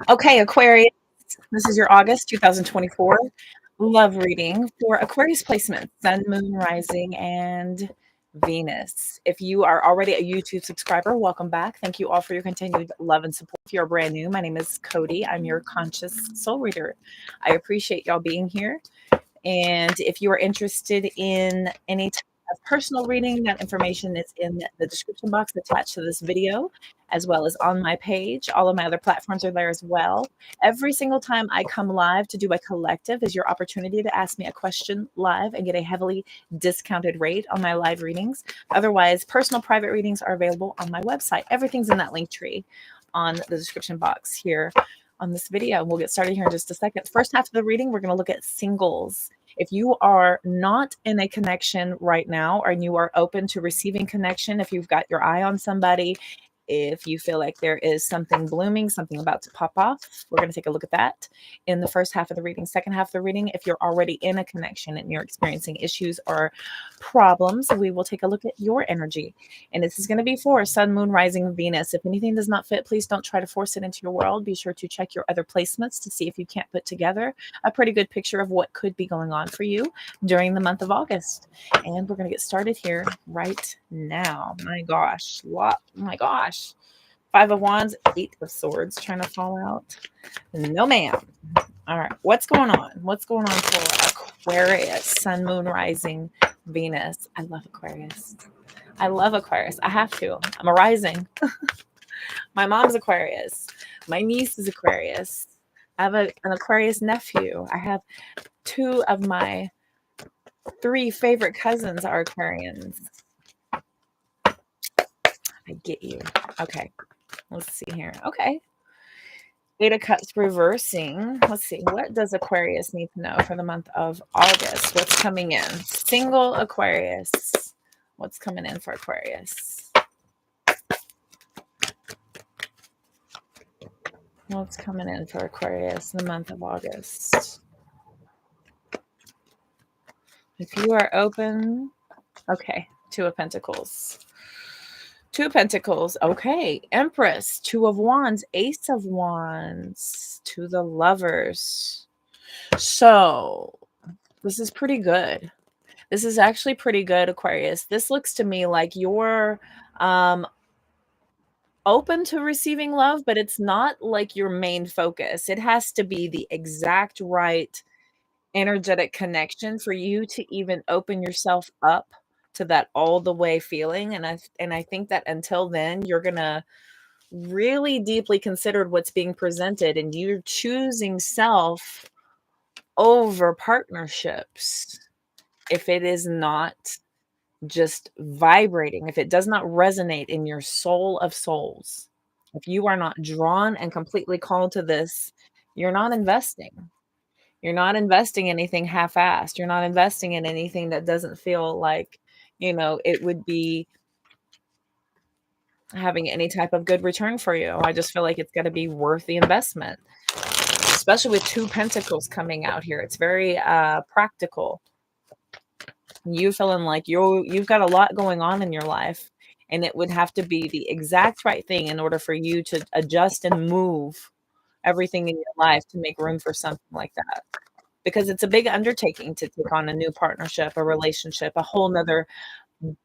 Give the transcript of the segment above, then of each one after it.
Okay, Aquarius, this is your August 2024 love reading for Aquarius placement, Sun, Moon, Rising, and Venus. If you are already a YouTube subscriber, welcome back. Thank you all for your continued love and support. If you're brand new, my name is Cody. I'm your conscious soul reader. I appreciate y'all being here. And if you are interested in any type of personal reading, that information is in the description box attached to this video, as well as on my page. All of my other platforms are there as well. Every single time I come live to do a collective is your opportunity to ask me a question live and get a heavily discounted rate on my live readings. Otherwise, personal private readings are available on my website. Everything's in that link tree on the description box here on this video. We'll get started here in just a second. First half of the reading, we're going to look at singles. If you are not in a connection right now, and you are open to receiving connection, if you've got your eye on somebody, if you feel like there is something blooming, something about to pop off, we're going to take a look at that in the first half of the reading. Second half of the reading, if you're already in a connection and you're experiencing issues or problems, we will take a look at your energy. And this is going to be for Sun, Moon, Rising, Venus. If anything does not fit, please don't try to force it into your world. Be sure to check your other placements to see if you can't put together a pretty good picture of what could be going on for you during the month of August. And we're going to get started here right now. My gosh. What? Oh my gosh. Five of Wands, Eight of Swords trying to fall out. No, ma'am. All right. What's going on? What's going on for Aquarius? Sun, Moon, Rising, Venus. I love Aquarius. I love Aquarius. I have to. I'm a rising. My mom's Aquarius. My niece is Aquarius. I have an Aquarius nephew. I have two of my three favorite cousins are Aquarians. I get you. Okay. Let's see here. Okay. Eight of Cups reversing. Let's see. What does Aquarius need to know for the month of August? What's coming in? Single Aquarius. What's coming in for Aquarius? What's coming in for Aquarius in the month of August? If you are open, okay. Two of Pentacles. Two of Pentacles. Okay. Empress. Two of Wands. Ace of Wands. To the Lovers. So this is pretty good. This is actually pretty good, Aquarius. This looks to me like you're open to receiving love, but it's not like your main focus. It has to be the exact right energetic connection for you to even open yourself up to that all the way feeling. And I think that until then, you're gonna really deeply consider what's being presented, and you're choosing self over partnerships if it is not just vibrating, if it does not resonate in your soul of souls, if you are not drawn and completely called to this, you're not investing. You're not investing anything half-assed. You're not investing in anything that doesn't feel like, it would be having any type of good return for you. I just feel like it's got to be worth the investment, especially with two pentacles coming out here. It's very practical. You feeling like you've got a lot going on in your life, and it would have to be the exact right thing in order for you to adjust and move everything in your life to make room for something like that. Because it's a big undertaking to take on a new partnership, a relationship, a whole nother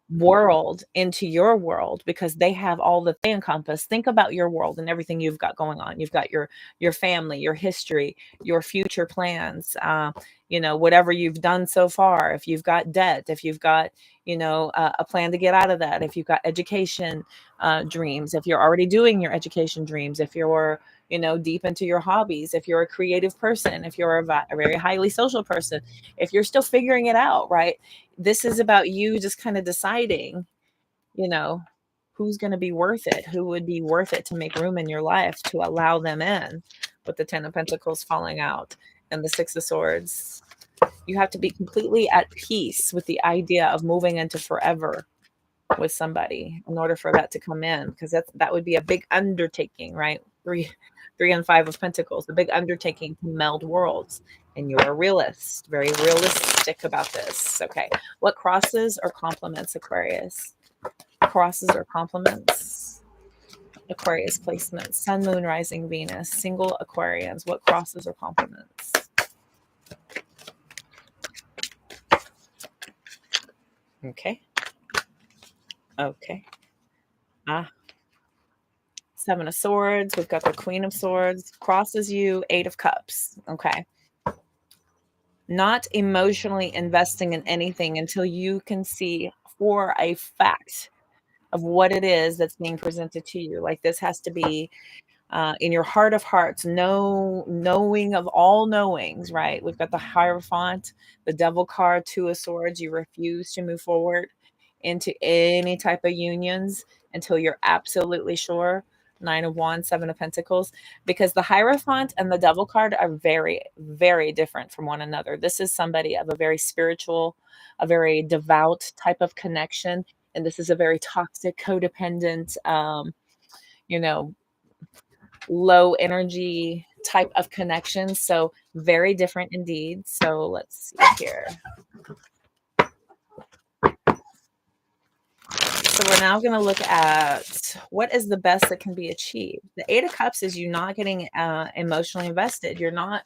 world into your world, because they have all that they encompass. Think about your world and everything you've got going on. You've got your family, your history, your future plans, whatever you've done so far. If you've got debt, if you've got a plan to get out of that, if you've got education dreams, if you're already doing your education dreams, if you're deep into your hobbies, if you're a creative person, if you're a very highly social person, if you're still figuring it out, right? This is about you just kind of deciding, who's going to be worth it, who would be worth it to make room in your life to allow them in, with the Ten of Pentacles falling out and the Six of Swords. You have to be completely at peace with the idea of moving into forever with somebody in order for that to come in, because that would be a big undertaking, right? Three and Five of Pentacles, a big undertaking to meld worlds. And you're a realist, very realistic about this. Okay. What crosses or complements Aquarius? Crosses or complements? Aquarius placement, Sun, Moon, Rising, Venus, single Aquarians. What crosses or complements? Okay. Okay. Ah, Seven of Swords. We've got the Queen of Swords. Crosses you, Eight of Cups. Okay. Not emotionally investing in anything until you can see for a fact of what it is that's being presented to you. Like this has to be in your heart of hearts, knowing of all knowings, right? We've got the Hierophant, the Devil card, Two of Swords. You refuse to move forward into any type of unions until you're absolutely sure. Nine of Wands, Seven of Pentacles, because the Hierophant and the Devil card are very, very different from one another. This is somebody of a very spiritual, a very devout type of connection. And this is a very toxic, codependent, you know, low energy type of connection. So very different indeed. So let's see here. So we're now going to look at what is the best that can be achieved. The Eight of Cups is you not getting emotionally invested. You're not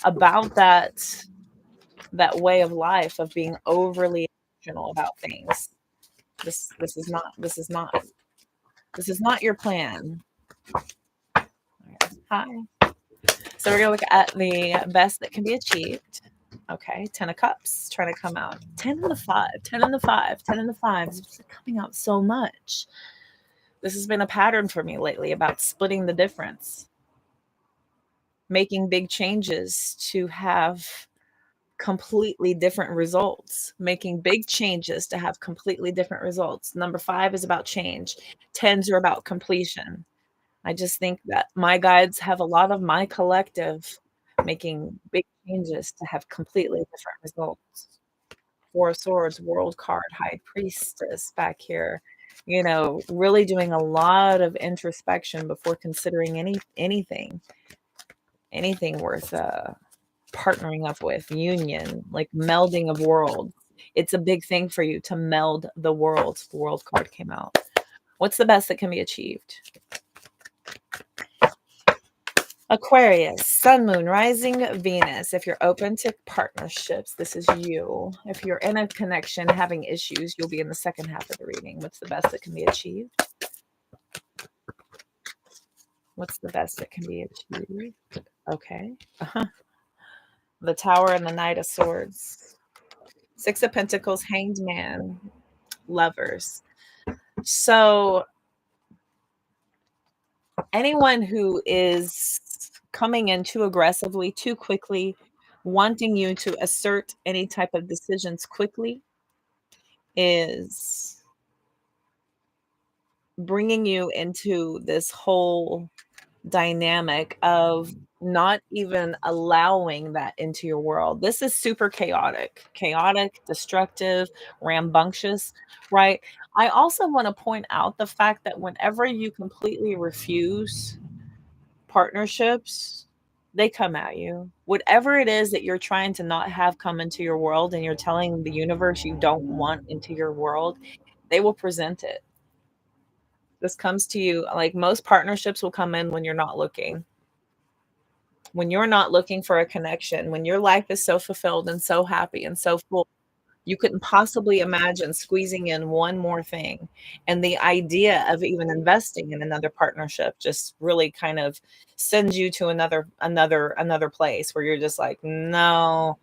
about that way of life of being overly emotional about things. This is not your plan. Hi. So we're going to look at the best that can be achieved. Okay, 10 of Cups trying to come out. 10 and the 5, 10 and the 5, 10 and the 5. It's coming out so much. This has been a pattern for me lately about splitting the difference. Making big changes to have completely different results. Making big changes to have completely different results. Number 5 is about change. 10s are about completion. I just think that my guides have a lot of my collective making big changes to have completely different results. Four of Swords, World card, High Priestess back here. You know, really doing a lot of introspection before considering anything worth partnering up with, union, like melding of worlds. It's a big thing for you to meld the worlds. The World card came out. What's the best that can be achieved? Aquarius, Sun, Moon, Rising, Venus. If you're open to partnerships, this is you. If you're in a connection having issues, you'll be in the second half of the reading. What's the best that can be achieved? What's the best that can be achieved? Okay. The Tower and the Knight of Swords. Six of Pentacles, Hanged Man, Lovers. So anyone who is coming in too aggressively, too quickly, wanting you to assert any type of decisions quickly is bringing you into this whole dynamic of not even allowing that into your world. This is super chaotic, destructive, rambunctious, right? I also want to point out the fact that whenever you completely refuse partnerships, they come at you. Whatever it is that you're trying to not have come into your world and you're telling the universe you don't want into your world, they will present it. This comes to you like most partnerships will come in when you're not looking. When you're not looking for a connection, when your life is so fulfilled and so happy and so full, you couldn't possibly imagine squeezing in one more thing. And the idea of even investing in another partnership just really kind of sends you to another place where you're just like, no,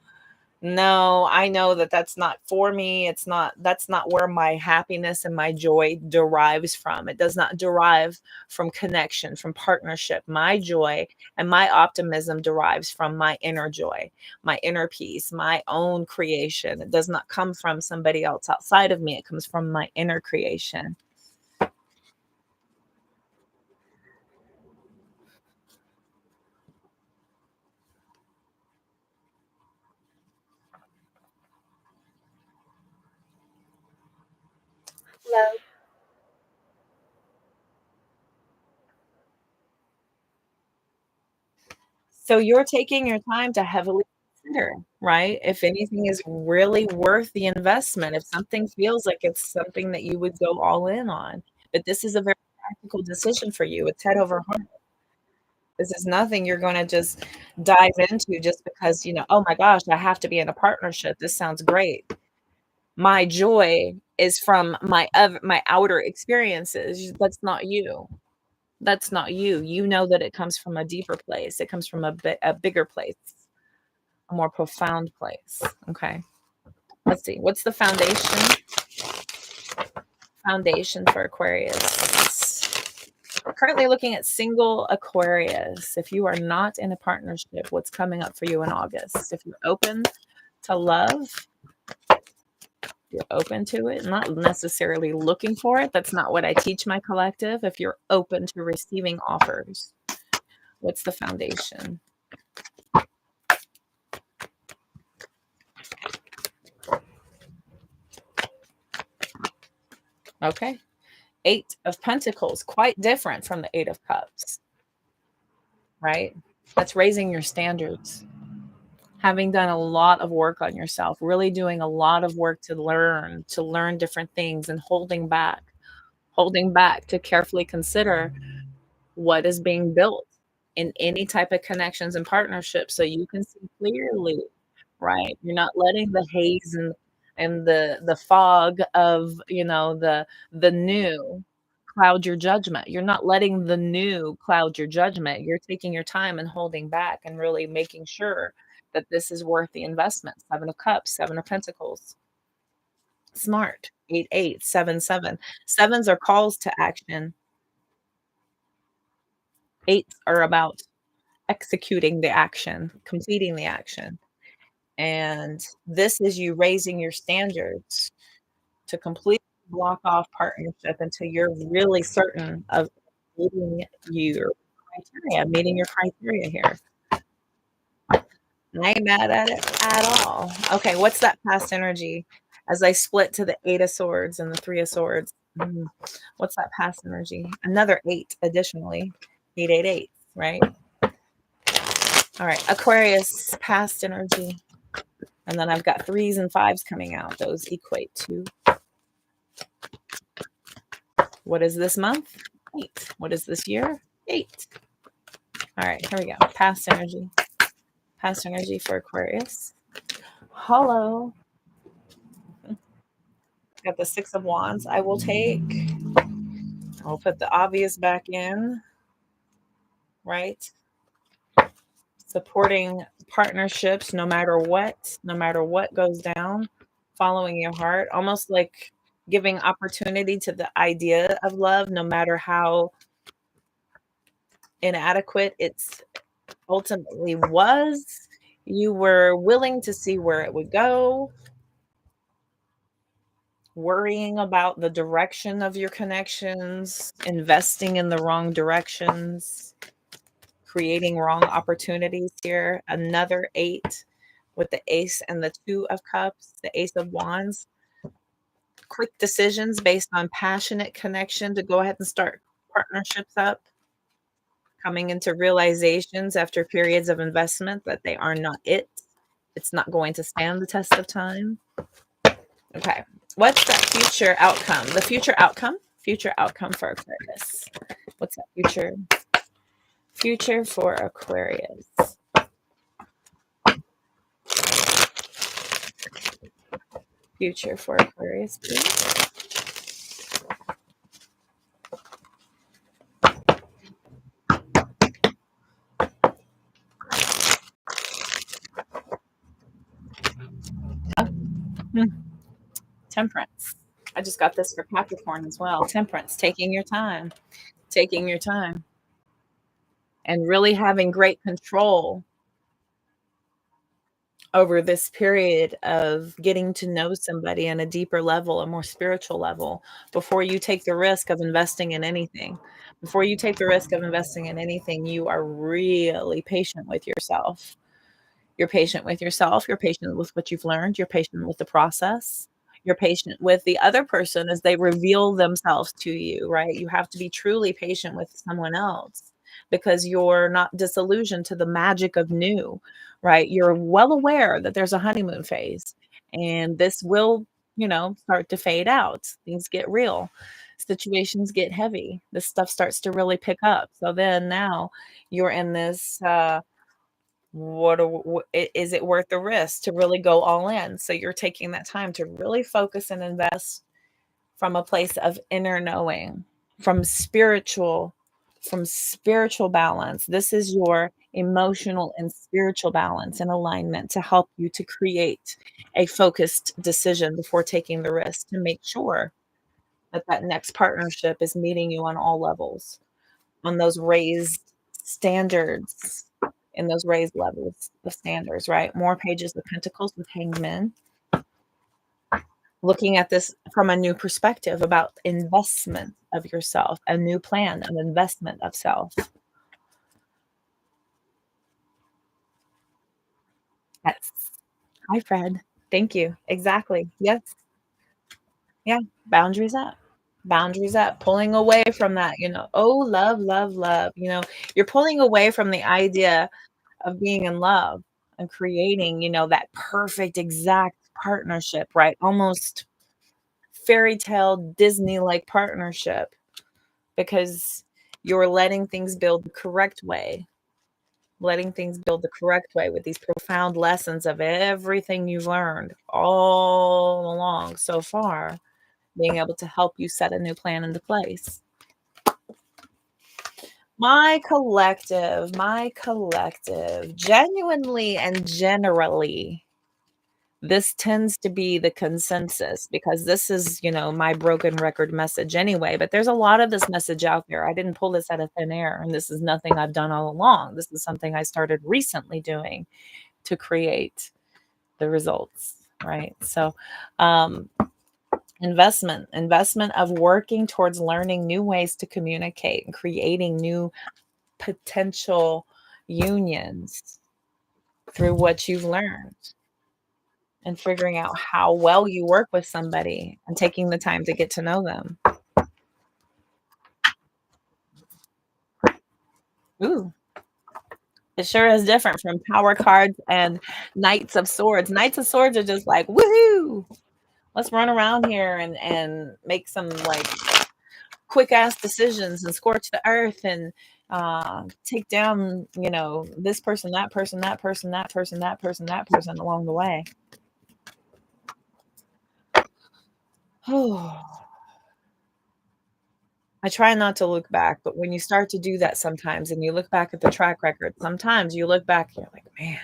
I know that that's not for me. That's not where my happiness and my joy derives from. It does not derive from connection, from partnership. My joy and my optimism derives from my inner joy, my inner peace, my own creation. It does not come from somebody else outside of me. It comes from my inner creation. Love. So you're taking your time to heavily consider, right? If anything is really worth the investment, if something feels like it's something that you would go all in on. But this is a very practical decision for you. It's head over heart. This is nothing you're going to just dive into just because, oh my gosh, I have to be in a partnership. This sounds great. My joy is from my outer experiences. That's not you. That's not you. You know that it comes from a deeper place. It comes from a bigger place, a more profound place. Okay. Let's see. What's the foundation? Foundation for Aquarius. We're currently looking at single Aquarius. If you are not in a partnership, what's coming up for you in August? If you're open to love, you're open to it, not necessarily looking for it. That's not what I teach my collective. If you're open to receiving offers, what's the foundation? Okay. 8 of Pentacles, quite different from the 8 of Cups, right? That's raising your standards. Having done a lot of work on yourself, really doing a lot of work to learn different things, and holding back to carefully consider what is being built in any type of connections and partnerships so you can see clearly, right? You're not letting the haze and the fog of, the new cloud your judgment. You're not letting the new cloud your judgment. You're taking your time and holding back and really making sure that this is worth the investment. 7 of Cups, 7 of Pentacles. Smart. 8, 8, 7, 7. Sevens are calls to action. 8s are about executing the action, completing the action. And this is you raising your standards to completely block off partnership until you're really certain of meeting meeting your criteria here. I ain't mad at it at all. Okay, what's that past energy? As I split to the 8 of Swords and the 3 of Swords. What's that past energy? Another 8 additionally. 8, 8, 8, right? All right, Aquarius, past energy. And then I've got 3s and 5s coming out. Those equate to, what is this month? 8. What is this year? 8. All right, here we go. Past energy. Past energy for Aquarius. Hello. Got the 6 of Wands. I will take. I'll put the obvious back in, right? Supporting partnerships no matter what goes down, following your heart, almost like giving opportunity to the idea of love, no matter how inadequate it's ultimately was. You were willing to see where it would go, worrying about the direction of your connections, investing in the wrong directions, creating wrong opportunities here. Another 8 with the Ace and the 2 of Cups, the Ace of Wands. Quick decisions based on passionate connection to go ahead and start partnerships up. Coming into realizations after periods of investment that they are not it. It's not going to stand the test of time. Okay. What's that future outcome? The future outcome? Future outcome for Aquarius. What's that future? Future for Aquarius. Future for Aquarius, please. Temperance. I just got this for Capricorn as well. Temperance, taking your time, and really having great control over this period of getting to know somebody on a deeper level, a more spiritual level, before you take the risk of investing in anything. Before you take the risk of investing in anything, you are really patient with yourself. You're patient with yourself. You're patient with what you've learned. You're patient with the process. You're patient with the other person as they reveal themselves to you, right? You have to be truly patient with someone else because you're not disillusioned to the magic of new, right? You're well aware that there's a honeymoon phase and this will, start to fade out. Things get real. situations get heavy. This stuff starts to really pick up. So then now you're in this, is it worth the risk to really go all in? So you're taking that time to really focus and invest from a place of inner knowing, from spiritual from spiritual balance. This is your emotional and spiritual balance and alignment to help you to create a focused decision before taking the risk to make sure that that next partnership is meeting you on all levels, on those raised standards, in those raised levels of standards, right? More pages of pentacles with hanged men. Looking at this from a new perspective about investment of yourself, a new plan of investment of self. Yes. Hi, Fred. Thank you. Exactly. Yes. Yeah. Boundaries up. Boundaries up. Pulling away from that, oh, love, love, love. You're pulling away from the idea of being in love and creating, that perfect, exact partnership, right? Almost fairy tale Disney-like partnership, because you're letting things build the correct way, with these profound lessons of everything you've learned all along so far, being able to help you set a new plan into place. My collective, genuinely and generally, this tends to be the consensus, because this is, my broken record message anyway, but there's a lot of this message out there. I didn't pull this out of thin air, and this is nothing I've done all along. This is something I started recently doing to create the results, right? So, investment of working towards learning new ways to communicate and creating new potential unions through what you've learned, and figuring out how well you work with somebody and taking the time to get to know them. Ooh, it sure is different from power cards and knights of swords. Knights of swords are just like, woohoo, let's run around here and make some like quick ass decisions and scorch the earth and take down, this person, that person, that person, that person, that person, that person along the way. I try not to look back, but when you start to do that sometimes and you look back at the track record, sometimes you look back and you're like, man,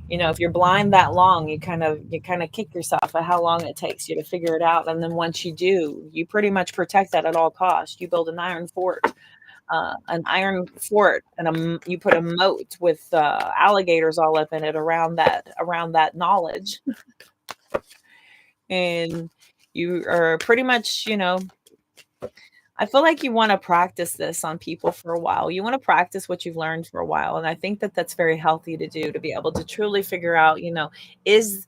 if you're blind that long, you kind of kick yourself at how long it takes you to figure it out. And then once you do, you pretty much protect that at all costs. You build an iron fort, and you put a moat with alligators all up in it around that knowledge. And you are pretty much, I feel like you want to practice this on people for a while. You want to practice what you've learned for a while. And I think that that's very healthy to do, to be able to truly figure out, is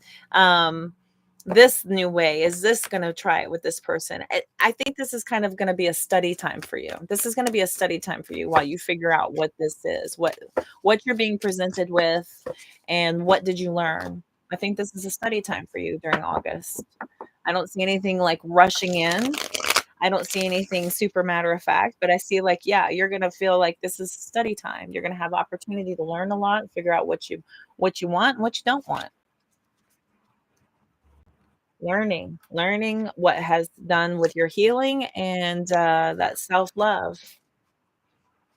this new way, is this going to try it with this person? I think this is kind of going to be a study time for you. This is going to be a study time for you while you figure out what this is, what you're being presented with, and what did you learn? I think this is a study time for you during August. I don't see anything like rushing in. I don't see anything super matter of fact, but I see like, yeah, you're going to feel like this is study time. You're going to have opportunity to learn a lot, figure out what you want and what you don't want. Learning what has done with your healing and that self-love.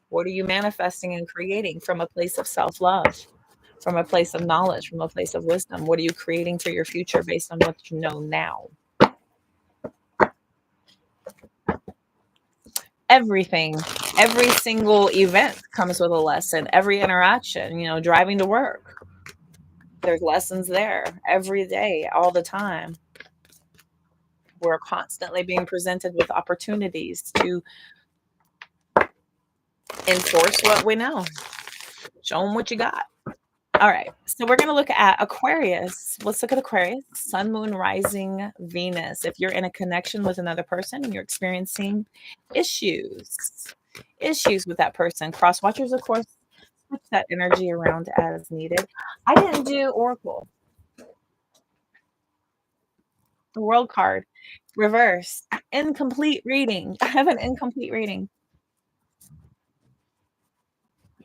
What are you manifesting and creating from a place of self-love, from a place of knowledge, from a place of wisdom? What are you creating for your future based on what you know now? Everything, every single event comes with a lesson. Every interaction, driving to work, there's lessons there every day, all the time. We're constantly being presented with opportunities to enforce what we know. Show them what you got. All right, so we're going to look at Aquarius. Let's look at Aquarius, Sun, Moon, Rising, Venus. If you're in a connection with another person and you're experiencing issues with that person, cross watchers, of course, switch that energy around as needed. I didn't do Oracle. The World card. Reverse. Incomplete reading. I have an incomplete reading.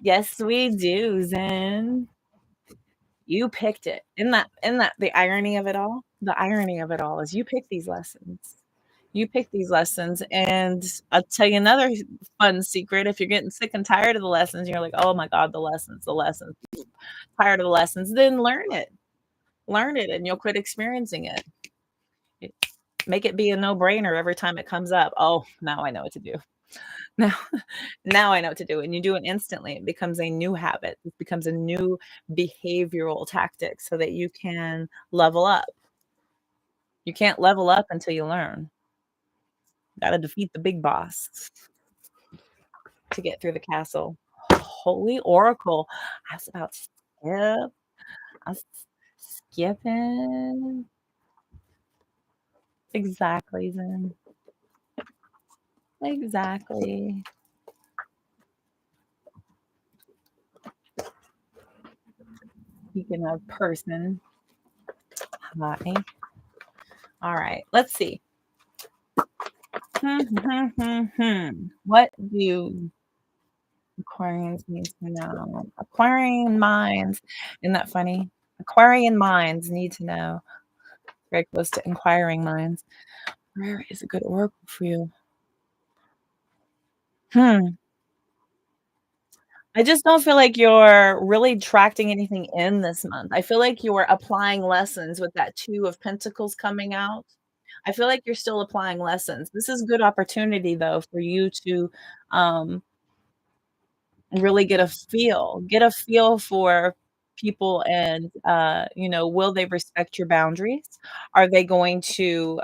Yes, we do, Zen. You picked it. Isn't that the irony of it all? The irony of it all is you pick these lessons. You pick these lessons, and I'll tell you another fun secret. If you're getting sick and tired of the lessons, you're like, "Oh my god, the lessons, tired of the lessons," then learn it. Learn it, and you'll quit experiencing it. It make it be a no-brainer every time it comes up. "Oh, now I know what to do. Now now I know what to do," and you do it instantly. It becomes a new habit. It becomes a new behavioral tactic so that you can level up. You can't level up until you learn. Gotta defeat the big boss to get through the castle. Holy Oracle. I was about to skip. I was skipping. Exactly, then. Exactly. Speaking of person. Hi. All right, let's see. What do Aquarians need to know? Aquarian minds. Isn't that funny? Aquarian minds need to know. Very close to inquiring minds. Where is a good oracle for you? Hmm. I just don't feel like you're really attracting anything in this month. I feel like you're applying lessons with that 2 of Pentacles coming out. I feel like you're still applying lessons. This is good opportunity, though, for you to, um, really get a feel for people and, will they respect your boundaries? Are they going to,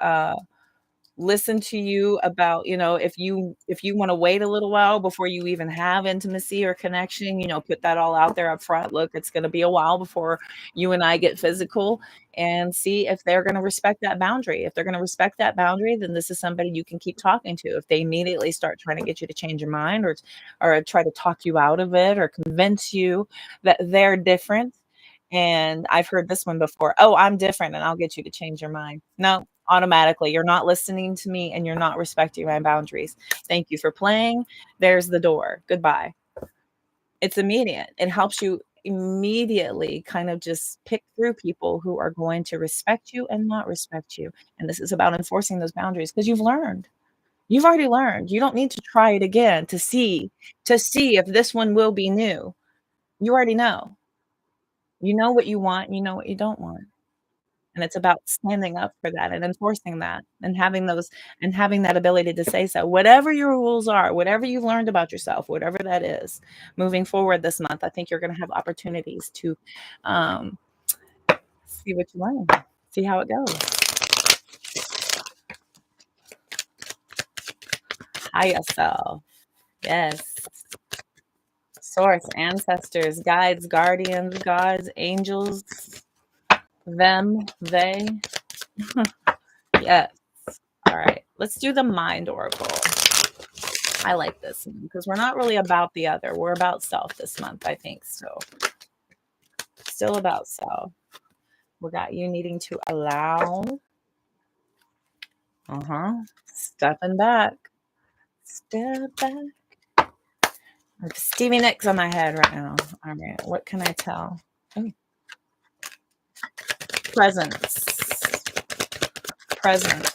listen to you about, if you wanna wait a little while before you even have intimacy or connection, put that all out there up front. "Look, it's gonna be a while before you and I get physical," and see if they're gonna respect that boundary. If they're gonna respect that boundary, then this is somebody you can keep talking to. If they immediately start trying to get you to change your mind or try to talk you out of it or convince you that they're different, and I've heard this one before, "Oh, I'm different, and I'll get you to change your mind." No, automatically, you're not listening to me, and you're not respecting my boundaries. Thank you for playing. There's the door. Goodbye. It's immediate. It helps you immediately kind of just pick through people who are going to respect you and not respect you, and this is about enforcing those boundaries because 'cause you've learned. You've already learned. You don't need to try it again to see if this one will be new. You already know. You know what you want, you know what you don't want. And it's about standing up for that and enforcing that and having that ability to say so. Whatever your rules are, whatever you've learned about yourself, whatever that is, moving forward this month, I think you're gonna have opportunities to, um, see what you learn, see how it goes. Higher self. Yes. Source, ancestors, guides, guardians, gods, angels, them, they. Yes. All right. Let's do the mind oracle. I like this one because we're not really about the other. We're about self this month, I think. So, still about self. We got you needing to allow. Stepping back. Step back. Stevie Nicks on my head right now. All right. What can I tell? Oh. Presence. Presence.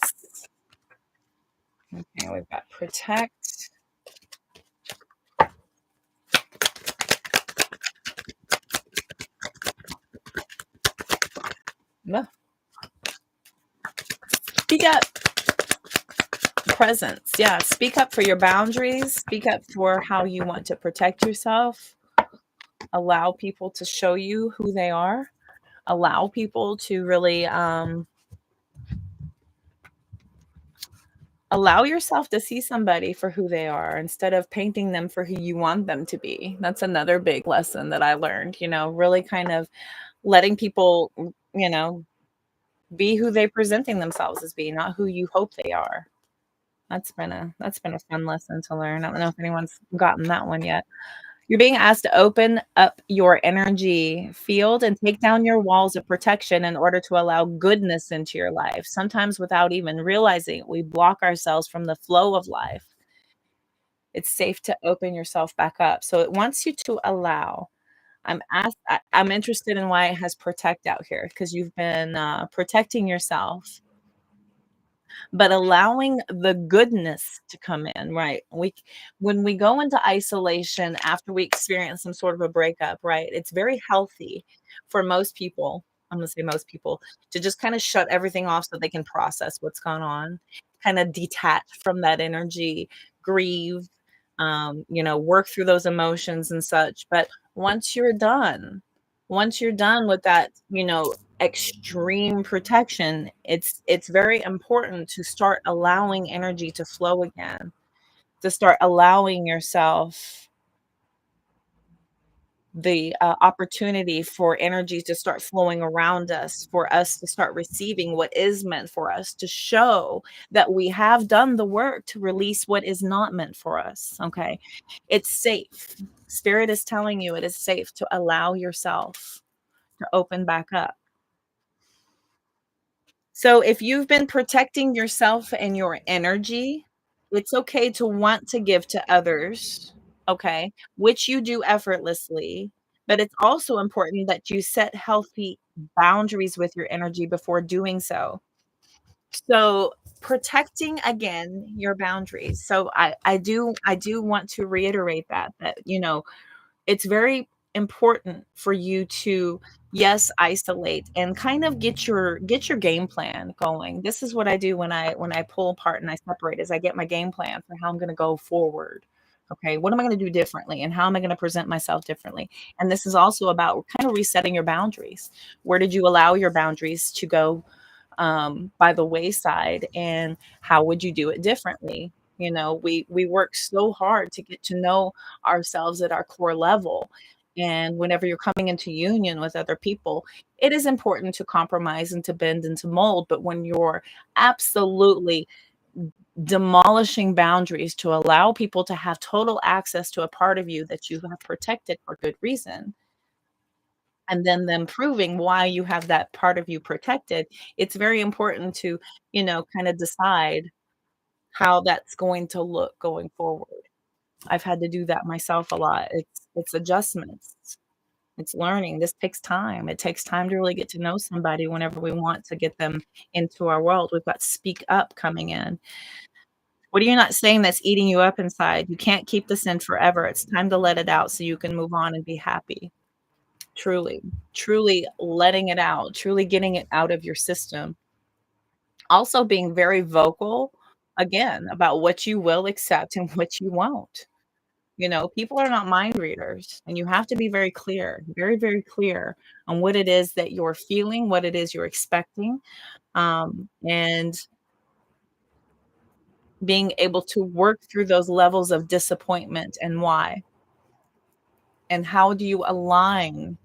Okay. We've got protect. No. Speak up. Presence. Yeah. Speak up for your boundaries. Speak up for how you want to protect yourself. Allow people to show you who they are. Allow people to really allow yourself to see somebody for who they are instead of painting them for who you want them to be. That's another big lesson that I learned, really kind of letting people, be who they presenting themselves as being, not who you hope they are. That's been a fun lesson to learn. I don't know if anyone's gotten that one yet. You're being asked to open up your energy field and take down your walls of protection in order to allow goodness into your life. Sometimes without even realizing it, we block ourselves from the flow of life. It's safe to open yourself back up. So it wants you to allow. I'm interested in why it has protect out here because you've been protecting yourself but allowing the goodness to come in, right? When we go into isolation after we experience some sort of a breakup, right? It's very healthy for most people. I'm gonna say most people to just kind of shut everything off so they can process what's gone on, kind of detach from that energy, grieve, work through those emotions and such. But once you're done, once you're done with that, extreme protection, it's very important to start allowing energy to flow again, to start allowing yourself the opportunity for energy to start flowing around us, for us to start receiving what is meant for us, to show that we have done the work to release what is not meant for us. Okay. It's safe. Spirit is telling you it is safe to allow yourself to open back up. So if you've been protecting yourself and your energy, it's okay to want to give to others, okay, which you do effortlessly, but it's also important that you set healthy boundaries with your energy before doing so. So protecting again your boundaries. So I do want to reiterate that it's very important for you to, yes, isolate and kind of get your game plan going. This is what I do when I pull apart and I separate is I get my game plan for how I'm going to go forward. Okay, what am I going to do differently and how am I going to present myself differently? And this is also about kind of resetting your boundaries. Where did you allow your boundaries to go by the wayside, and how would you do it differently? We work so hard to get to know ourselves at our core level. And whenever you're coming into union with other people, it is important to compromise and to bend and to mold. But when you're absolutely demolishing boundaries to allow people to have total access to a part of you that you have protected for good reason, and then them proving why you have that part of you protected, it's very important to, kind of decide how that's going to look going forward. I've had to do that myself a lot. It's adjustments. It's learning. This takes time. It takes time to really get to know somebody whenever we want to get them into our world. We've got speak up coming in. What are you not saying that's eating you up inside? You can't keep this in forever. It's time to let it out so you can move on and be happy. Truly, truly letting it out, truly getting it out of your system. Also being very vocal, again, about what you will accept and what you won't. People are not mind readers, and you have to be very clear, very, very clear on what it is that you're feeling, what it is you're expecting, and being able to work through those levels of disappointment and why. And how do you align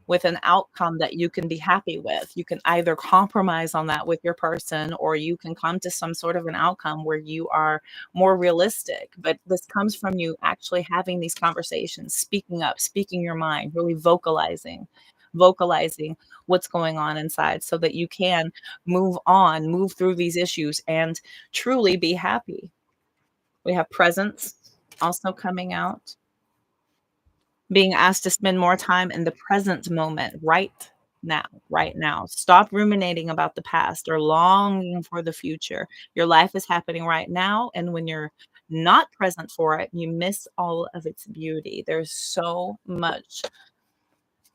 with an outcome that you can be happy with? You can either compromise on that with your person, or you can come to some sort of an outcome where you are more realistic. But this comes from you actually having these conversations, speaking up, speaking your mind, really vocalizing what's going on inside so that you can move on, move through these issues and truly be happy. We have presence also coming out, being asked to spend more time in the present moment, right now, right now. Stop ruminating about the past or longing for the future. Your life is happening right now, and when you're not present for it, you miss all of its beauty. There's so much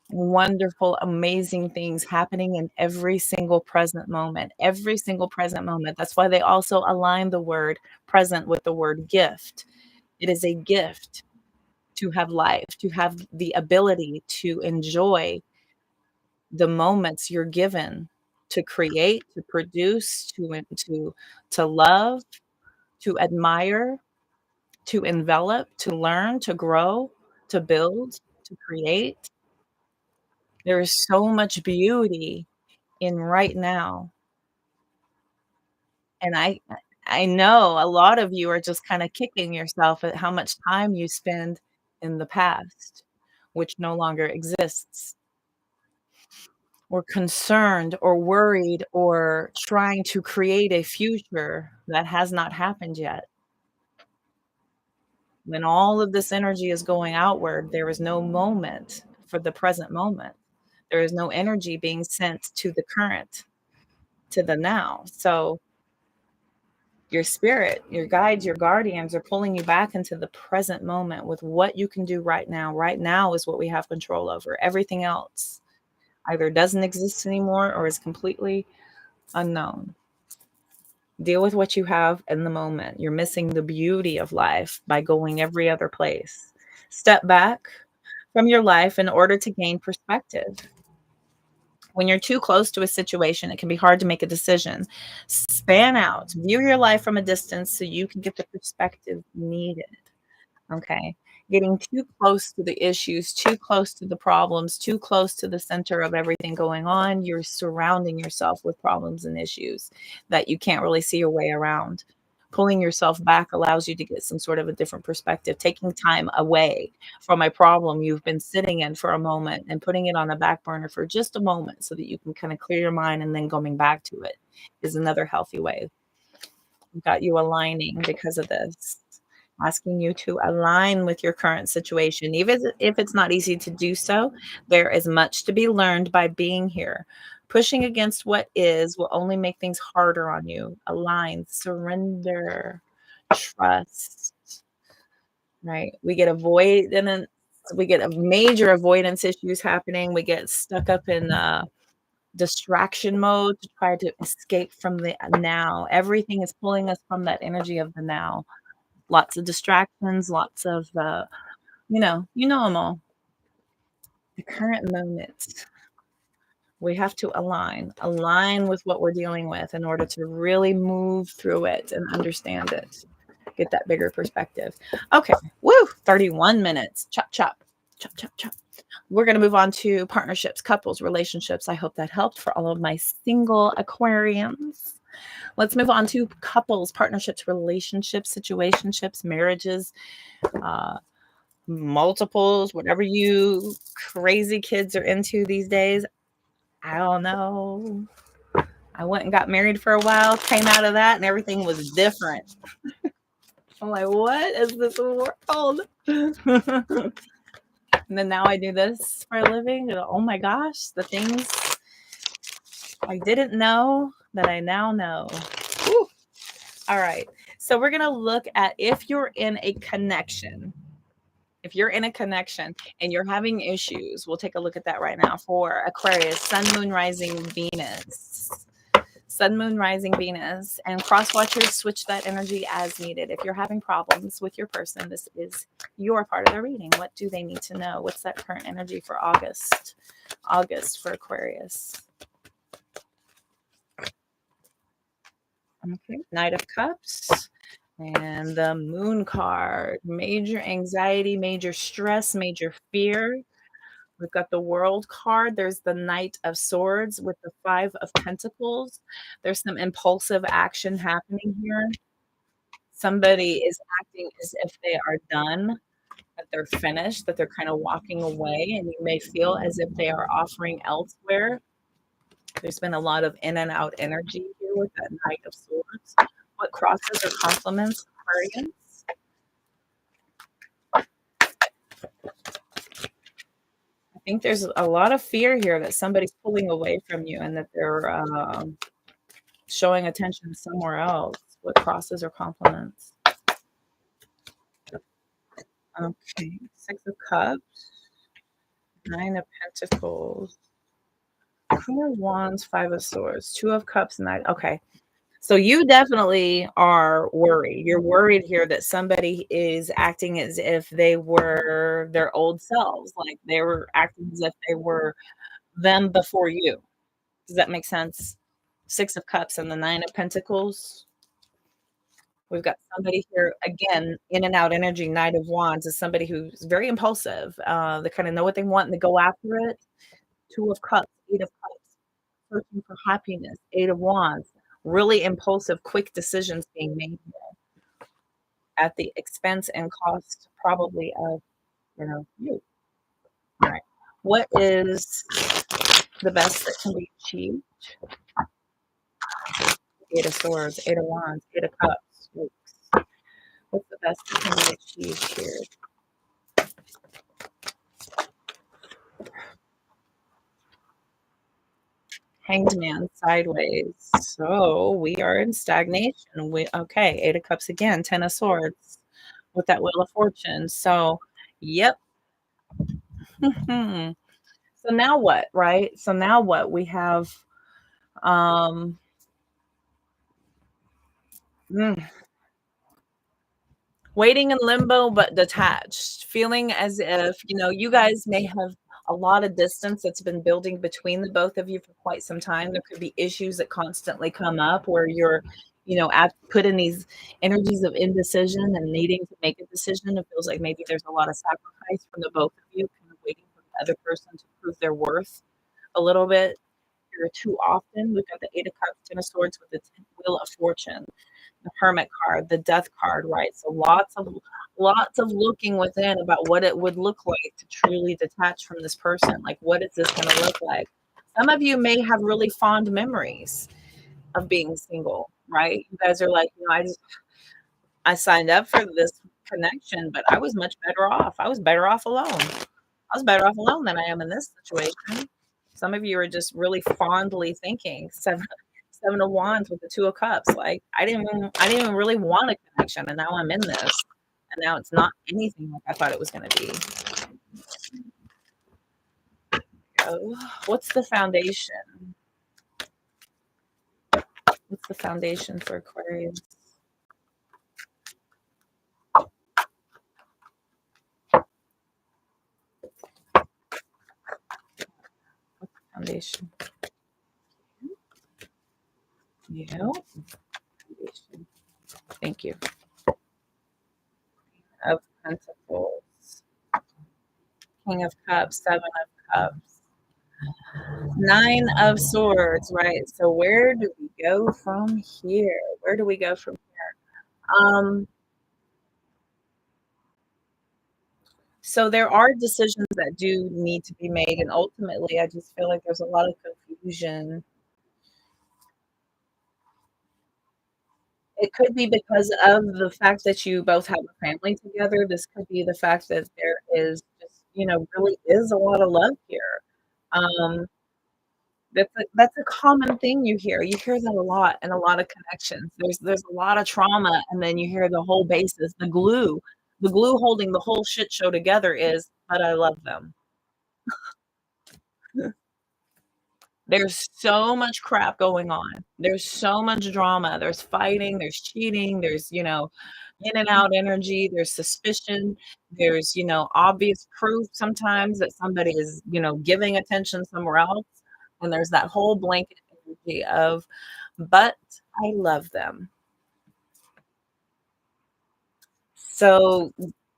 wonderful, amazing things happening in every single present moment, every single present moment. That's why they also align the word present with the word gift. It is a gift to have life, to have the ability to enjoy the moments you're given to create, to produce, to love, to admire, to envelop, to learn, to grow, to build, to create. There is so much beauty in right now. And I know a lot of you are just kind of kicking yourself at how much time you spend in the past, which no longer exists, or concerned or worried or trying to create a future that has not happened yet. When all of this energy is going outward, there is no moment for the present moment. There is no energy being sent to the current, to the now. So your spirit, your guides, your guardians are pulling you back into the present moment with what you can do right now. Right now is what we have control over. Everything else either doesn't exist anymore or is completely unknown. Deal with what you have in the moment. You're missing the beauty of life by going every other place. Step back from your life in order to gain perspective. When you're too close to a situation, it can be hard to make a decision. Span out, view your life from a distance so you can get the perspective needed. Okay. Getting too close to the issues, too close to the problems, too close to the center of everything going on, you're surrounding yourself with problems and issues that you can't really see your way around. Pulling yourself back allows you to get some sort of a different perspective. Taking time away from a problem you've been sitting in for a moment and putting it on a back burner for just a moment so that you can kind of clear your mind and then going back to it is another healthy way. We've got you aligning because of this, asking you to align with your current situation. Even if it's not easy to do so, there is much to be learned by being here. Pushing against what is will only make things harder on you. Align, surrender, trust, right? We get avoidance, we get a major avoidance issues happening. We get stuck up in distraction mode to try to escape from the now. Everything is pulling us from that energy of the now. Lots of distractions, lots of, you know them all. The current moment, we have to align with what we're dealing with in order to really move through it and understand it. Get that bigger perspective. Okay, woo, 31 minutes. Chop, chop, chop, chop, chop. We're going to move on to partnerships, couples, relationships. I hope that helped for all of my single Aquarians. Let's move on to couples, partnerships, relationships, situationships, marriages, multiples, whatever you crazy kids are into these days. I don't know. I went and got married for a while, came out of that, and everything was different. I'm like, what is this world? And then now I do this for a living. And oh my gosh, the things I didn't know that I now know. Whew. All right. So we're going to look at if you're in a connection. If you're in a connection and you're having issues, we'll take a look at that right now for Aquarius, Sun, Moon, Rising, Venus. Sun, Moon, Rising, Venus. And cross watchers, switch that energy as needed. If you're having problems with your person, this is your part of the reading. What do they need to know? What's that current energy for August? August for Aquarius. Okay, Knight of Cups. And the Moon card, major anxiety, major stress, major fear. We've got the World card. There's the Knight of Swords with the Five of Pentacles. There's some impulsive action happening here. Somebody is acting as if they are done, that they're finished, that they're kind of walking away, and you may feel as if they are offering elsewhere. There's been a lot of in and out energy here with that Knight of Swords. What crosses or complements Aquarians? I think there's a lot of fear here that somebody's pulling away from you and that they're showing attention somewhere else. What crosses or complements? Okay, Six of Cups, Nine of Pentacles, Queen of Wands, Five of Swords, Two of Cups, Nine. Okay. So you definitely are worried. You're worried here that somebody is acting as if they were their old selves, like they were acting as if they were them before you. Does that make sense? Six of Cups and the Nine of Pentacles. We've got somebody here, again, in and out energy. Knight of Wands is somebody who's very impulsive. They kind of know what they want and they go after it. Two of Cups, Eight of Cups, searching for happiness. Eight of Wands, really impulsive, quick decisions being made at the expense and cost probably of care of you. All right. What is the best that can be achieved? Eight of Swords, Eight of Wands, Eight of Cups. Oops. What's the best that can be achieved here? Hanged Man sideways. So we are in stagnation. Okay, Eight of Cups again, Ten of Swords with that Wheel of Fortune. So, yep. So now what, right? So now what? We have um mm, waiting in limbo but detached, feeling as if, you guys may have a lot of distance that's been building between the both of you for quite some time. There could be issues that constantly come up where you're, put in these energies of indecision and needing to make a decision. It feels like maybe there's a lot of sacrifice from the both of you, kind of waiting for the other person to prove their worth a little bit. Here too often. We've got the Eight of Cups, Ten of Swords with the Wheel of Fortune, the Hermit card, the Death card, right? So lots of looking within about what it would look like to truly detach from this person. Like, what is this going to look like? Some of you may have really fond memories of being single, right? You guys are like, I signed up for this connection, but I was much better off. I was better off alone. I was better off alone than I am in this situation. Some of you are just really fondly thinking seven of Wands with the Two of Cups. Like, I didn't even really want a connection, and now I'm in this, and now it's not anything like I thought it was going to be. So, what's the foundation? What's the foundation for Aquarius? What's the foundation? Yeah. Foundation. Thank you. Of Pentacles. King of Cups, Seven of Cups. Nine of Swords, right? So where do we go from here? Where do we go from here? So there are decisions that do need to be made, and ultimately, I just feel like there's a lot of confusion. It could be because of the fact that you both have a family together. This could be the fact that there is just, really is a lot of love here. Um, that's a common thing you hear. You hear that a lot in a lot of connections. There's a lot of trauma, and then you hear the whole basis, the glue holding the whole shit show together is, but I love them. There's so much crap going on. There's so much drama. There's fighting, there's cheating, there's, in and out energy, there's suspicion, there's, obvious proof sometimes that somebody is, giving attention somewhere else. And there's that whole blanket energy of, but I love them. So,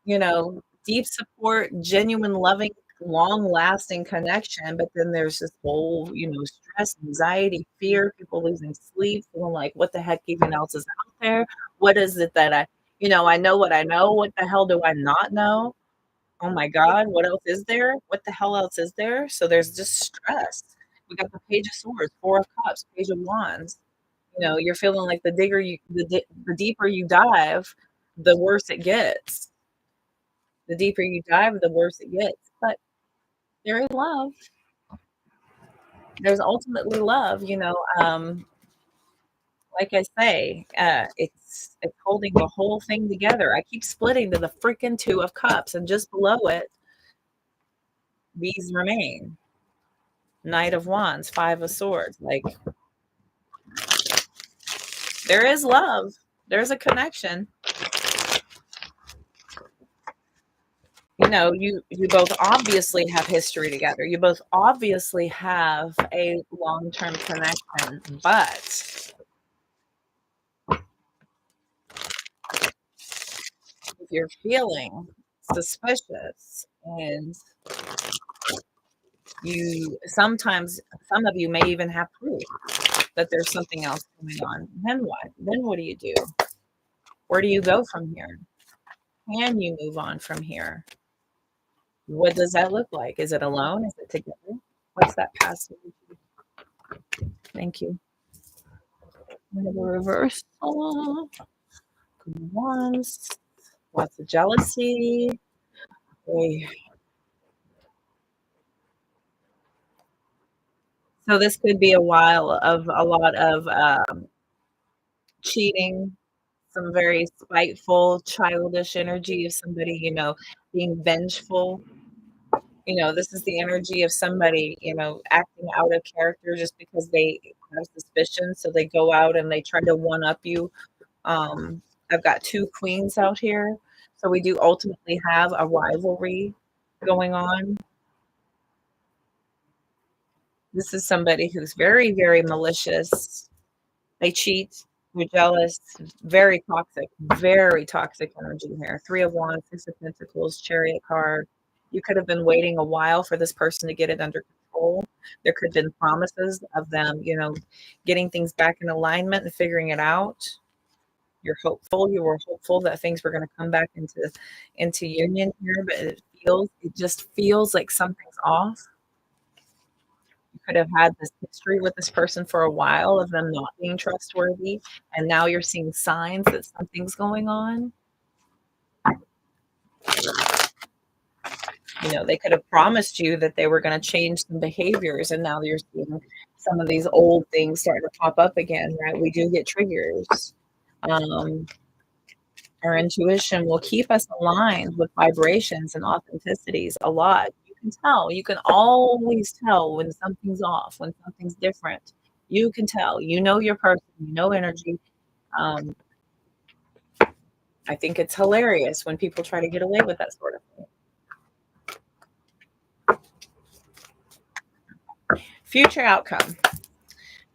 deep support, genuine, loving, long lasting connection. But then there's this whole, stress, anxiety, fear, people losing sleep, feeling like, what the heck even else is out there? What is it that I know what I know. What the hell do I not know? Oh my God, what else is there? What the hell else is there? So there's just stress. We got the Page of Swords, Four of Cups, Page of Wands. You're feeling like the deeper you dive, the worse it gets. The deeper you dive, the worse it gets. But there is love. There's ultimately love, like I say, it's holding the whole thing together. I keep splitting to the freaking Two of Cups, and just below it, these remain. Knight of Wands, Five of Swords. Like, there is love. There's a connection. You both obviously have history together. You both obviously have a long-term connection, but if you're feeling suspicious, and some of you may even have proof that there's something else going on, then what? Then what do you do? Where do you go from here? Can you move on from here? What does that look like? Is it alone? Is it together? What's that passage? Thank you. We have a reverse. Once. Lots of jealousy. Okay. So this could be a while of a lot of cheating, some very spiteful, childish energy of somebody, being vengeful. This is the energy of somebody, acting out of character just because they have suspicion. So they go out and they try to one up you. I've got two queens out here. So we do ultimately have a rivalry going on. This is somebody who's very, very malicious. They cheat. They're jealous. Very toxic energy here. Three of Wands, Six of Pentacles, Chariot card. You could have been waiting a while for this person to get it under control. There could have been promises of them, getting things back in alignment and figuring it out. You're hopeful. You were hopeful that things were going to come back into union here, but it just feels like something's off. You could have had this history with this person for a while of them not being trustworthy, and now you're seeing signs that something's going on. They could have promised you that they were going to change some behaviors, and now you're seeing some of these old things starting to pop up again, right? We do get triggers. Our intuition will keep us aligned with vibrations and authenticities a lot. You can tell. You can always tell when something's off, when something's different. You can tell. You know your person. You know energy. I think it's hilarious when people try to get away with that sort of thing. Future outcome.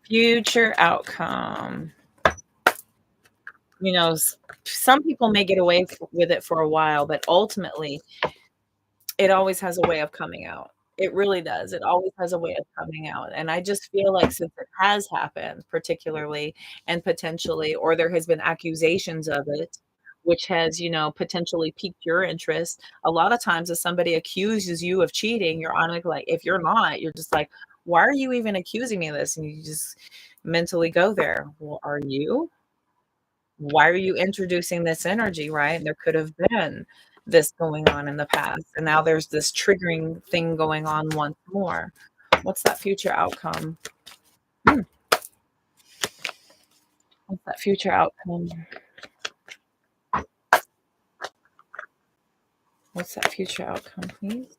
Future outcome. Some people may get away with it for a while, but ultimately, it always has a way of coming out. It really does. It always has a way of coming out. And I just feel like since it has happened, particularly and potentially, or there has been accusations of it, which has, potentially piqued your interest. A lot of times, if somebody accuses you of cheating, you're automatically like, if you're not, you're just like, why are you even accusing me of this? And you just mentally go there. Well, are you? Why are you introducing this energy, right? There could have been this going on in the past, and now there's this triggering thing going on once more. What's that future outcome? What's that future outcome? What's that future outcome, please?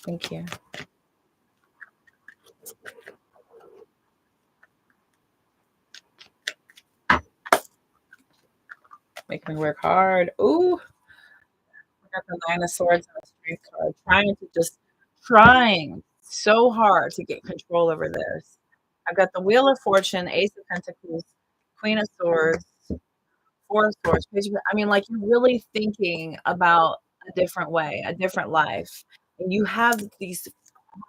Thank you. Make me work hard. Ooh, I got the Nine of Swords and the Strength card. Trying so hard to get control over this. I've got the Wheel of Fortune, Ace of Pentacles, Queen of Swords, Four of Swords. I mean, like you're really thinking about a different way, a different life. And you have these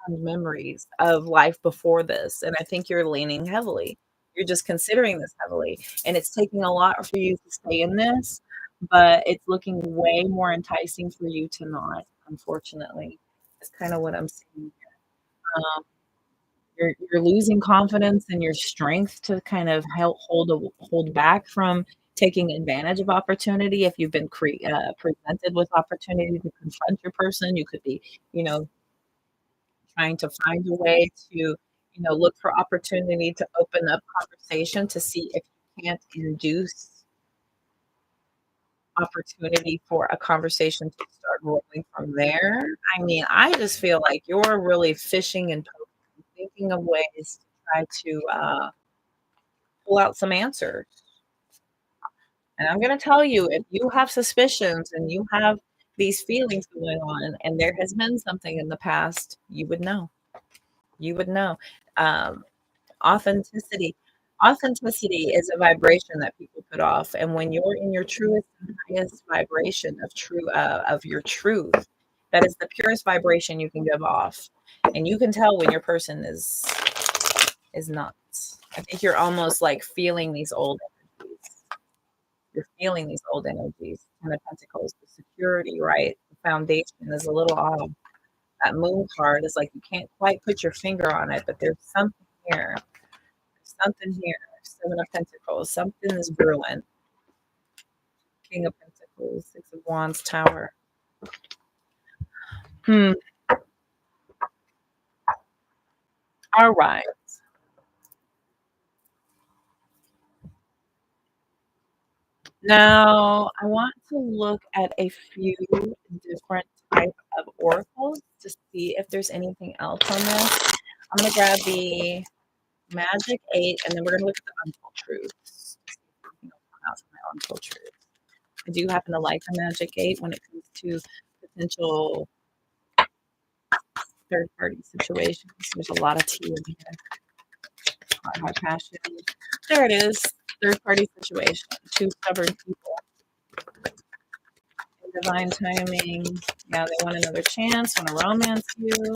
fond memories of life before this. And I think you're leaning heavily. You're just considering this heavily. And it's taking a lot for you to stay in this, but it's looking way more enticing for you to not, unfortunately. That's kind of what I'm seeing. Um, you're losing confidence in your strength to kind of hold back from taking advantage of opportunity. If you've been presented with opportunity to confront your person, you could be, you know, trying to find a way to, look for opportunity to open up conversation to see if you can't induce opportunity for a conversation to start rolling from there. I mean, I just feel like you're really fishing and poking, thinking of ways to try to pull out some answers. And I'm going to tell you, if you have suspicions and you have these feelings going on, and there has been something in the past, you would know. You would know. Um, authenticity. Authenticity is a vibration that people put off, and when you're in your truest and highest vibration of your truth, that is the purest vibration you can give off, and you can tell when your person is not. I think you're almost like feeling these old energies. you're feeling these old energies. Ten of Pentacles, the security, right? The foundation is a little off. That moon card is like you can't quite put your finger on it, but there's something here. There's something here. Seven of Pentacles. Something is brewing. King of Pentacles. Six of Wands. Tower. All right. Now, I want to look at a few different type of oracles to see if there's anything else on this. I'm going to grab the Magic 8, and then we're going to look at the Untold Truths. My Untold Truths. I do happen to like the Magic 8 when it comes to potential third-party situations. There's a lot of tea in here. High passion. There it is. Third-party situation. Two stubborn people. Divine timing. Yeah, they want another chance, want to romance you.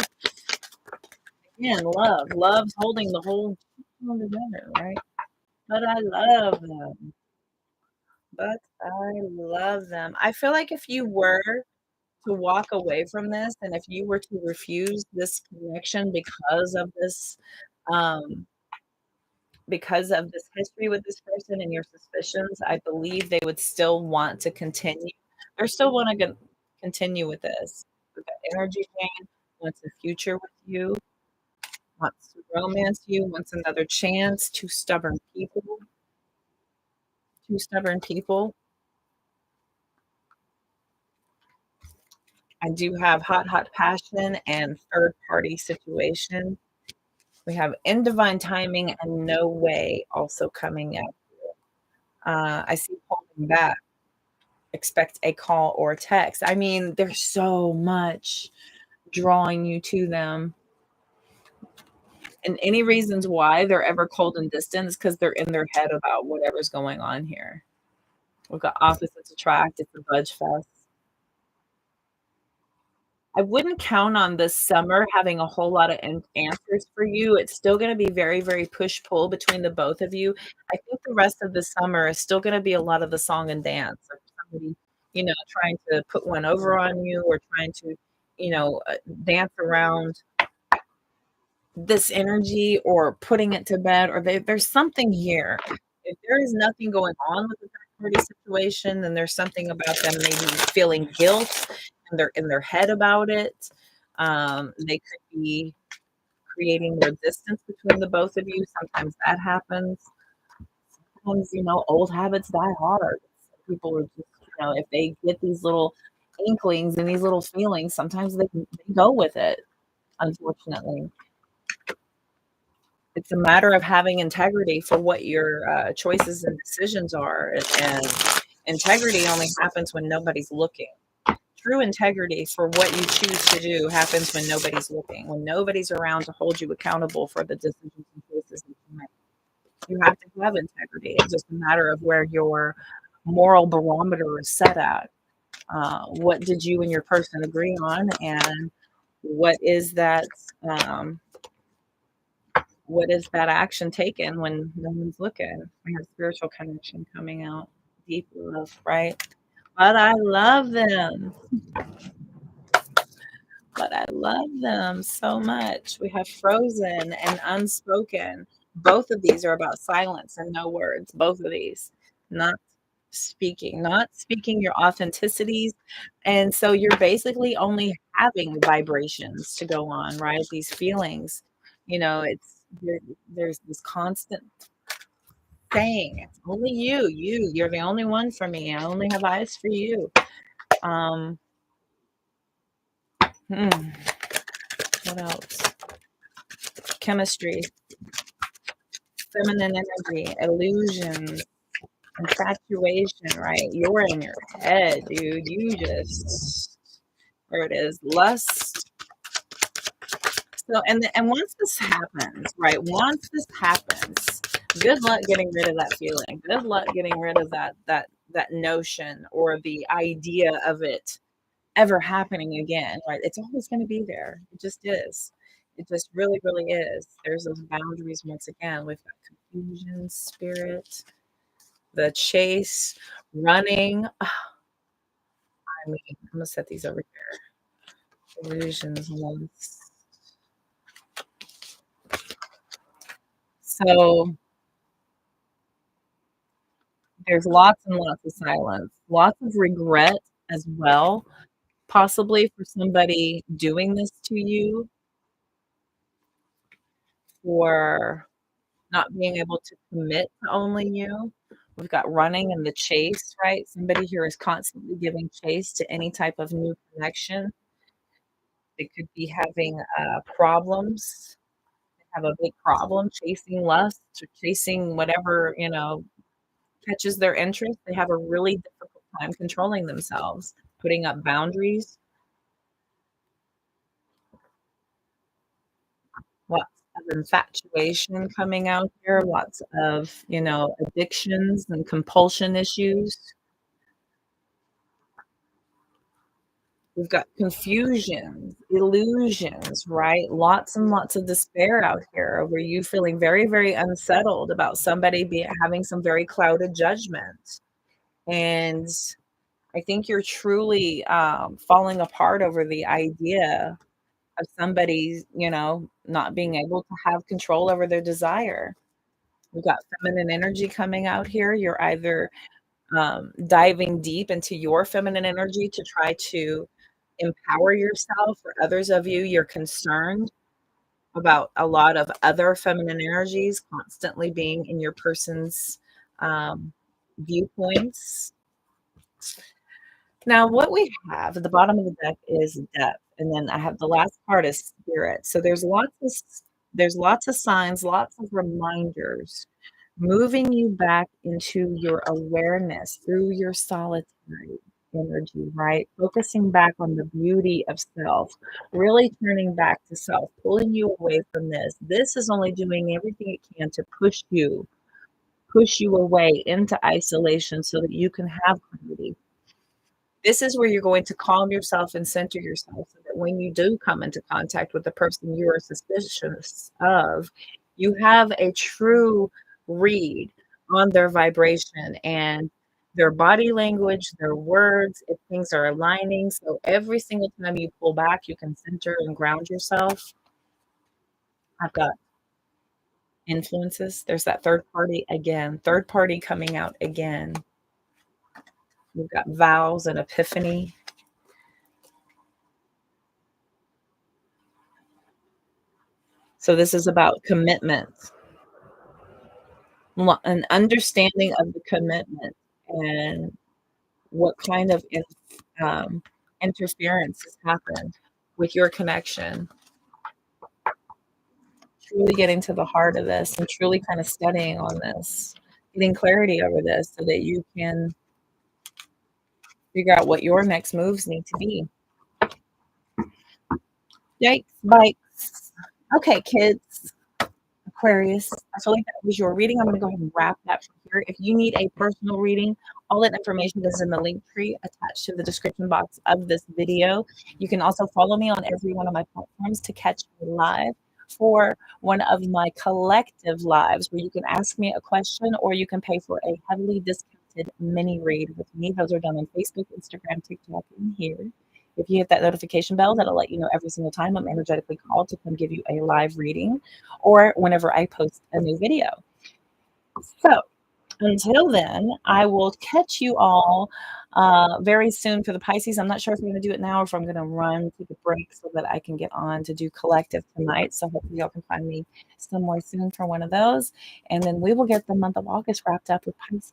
Again, love. Love's holding the whole together, right? But I love them. I feel like if you were to walk away from this, and if you were to refuse this connection um, because of this history with this person and your suspicions, I believe they would still want to continue. They're still want to continue with this. With that energy chain, wants a future with you, wants to romance you, wants another chance. Two stubborn people. Two stubborn people. I do have hot passion and third party situation. We have in divine timing and no way also coming up. I see holding back. Expect a call or text. I mean, there's so much drawing you to them. And any reasons why they're ever cold and distant is because they're in their head about whatever's going on here. We've got opposites attract. It's a budge fest. I wouldn't count on this summer having a whole lot of answers for you. It's still going to be very, very push-pull between the both of you. I think the rest of the summer is still going to be a lot of the song and dance. Like somebody, trying to put one over on you or trying to, dance around this energy or putting it to bed, or there's something here. If there is nothing going on with the third party situation, then there's something about them maybe feeling guilt and they're in their head about it. They could be creating more distance between the both of you. Sometimes that happens. Sometimes, old habits die hard. People are just, if they get these little inklings and these little feelings, sometimes they go with it, unfortunately. It's a matter of having integrity for what your choices and decisions are. And integrity only happens when nobody's looking. True integrity for what you choose to do happens when nobody's looking, when nobody's around to hold you accountable for the decisions and choices that you make. You have to have integrity. It's just a matter of where your moral barometer is set at. What did you and your person agree on, and what is that action taken when no one's looking? We have spiritual connection coming out, deep love, right? But I love them. So much. We have frozen and unspoken. Both of these are about silence and no words. Both of these, not speaking your authenticities. And so you're basically only having vibrations to go on, right? These feelings, there's this constant saying, it's only you're the only one for me. I only have eyes for you. What else? Chemistry, feminine energy, illusions, infatuation, right? You're in your head, dude. There it is, lust. So, and once this happens, right? Once this happens, good luck getting rid of that feeling. Good luck getting rid of that notion or the idea of it ever happening again, right? It's always going to be there. It just is. It just really, really is. There's those boundaries once again. We've got confusion, spirit. the chase, running. I mean, I'm gonna set these over here. Illusions, loss. So there's lots and lots of silence, lots of regret as well, possibly for somebody doing this to you, for not being able to commit to only you. We've got running and the chase, right? Somebody here is constantly giving chase to any type of new connection. They could be having problems, have a big problem chasing lust or chasing whatever, catches their interest. They have a really difficult time controlling themselves, putting up boundaries. Lots of infatuation coming out here, lots of, addictions and compulsion issues. We've got confusions, illusions, right? Lots and lots of despair out here over you feeling very, very unsettled about somebody having some very clouded judgment. And I think you're truly falling apart over the idea of somebody, not being able to have control over their desire. We've got feminine energy coming out here. You're either diving deep into your feminine energy to try to empower yourself, or others of you, you're concerned about a lot of other feminine energies constantly being in your person's viewpoints. Now, what we have at the bottom of the deck is depth, and then I have the last part is spirit. So there's lots of signs, lots of reminders moving you back into your awareness through your solitary energy, right? Focusing back on the beauty of self, really turning back to self, pulling you away from this. This is only doing everything it can to push you away into isolation so that you can have clarity. This is where you're going to calm yourself and center yourself so that when you do come into contact with the person you are suspicious of, you have a true read on their vibration and their body language, their words, if things are aligning. So every single time you pull back, you can center and ground yourself. I've got influences. There's that third party again, third party coming out again. We've got vows and epiphany. So this is about commitment, an understanding of the commitment and what kind of interference has happened with your connection. Truly getting to the heart of this and truly kind of studying on this, getting clarity over this so that you can figure out what your next moves need to be. Yikes, bikes. Okay, kids. Aquarius. I feel like that was your reading. I'm going to go ahead and wrap that from here. If you need a personal reading, all that information is in the link tree attached to the description box of this video. You can also follow me on every one of my platforms to catch me live for one of my collective lives where you can ask me a question or you can pay for a heavily discounted mini read with me. Those are done on Facebook, Instagram, TikTok, and here. If you hit that notification bell, that'll let you know every single time I'm energetically called to come give you a live reading or whenever I post a new video. So until then, I will catch you all very soon for the Pisces. I'm not sure if I'm going to do it now or if I'm going to run, take a break so that I can get on to do collective tonight. So hopefully y'all can find me somewhere soon for one of those. And then we will get the month of August wrapped up with Pisces.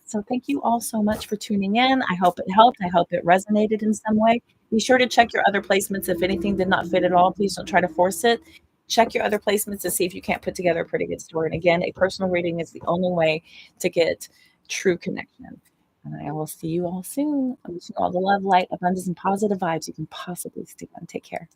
So thank you all so much for tuning in. I hope it helped. I hope it resonated in some way. Be sure to check your other placements. If anything did not fit at all, please don't try to force it. Check your other placements to see if you can't put together a pretty good story. And again, a personal reading is the only way to get true connection. And I will see you all soon. I'm wishing you all the love, light, abundance, and positive vibes you can possibly stick on. Take care.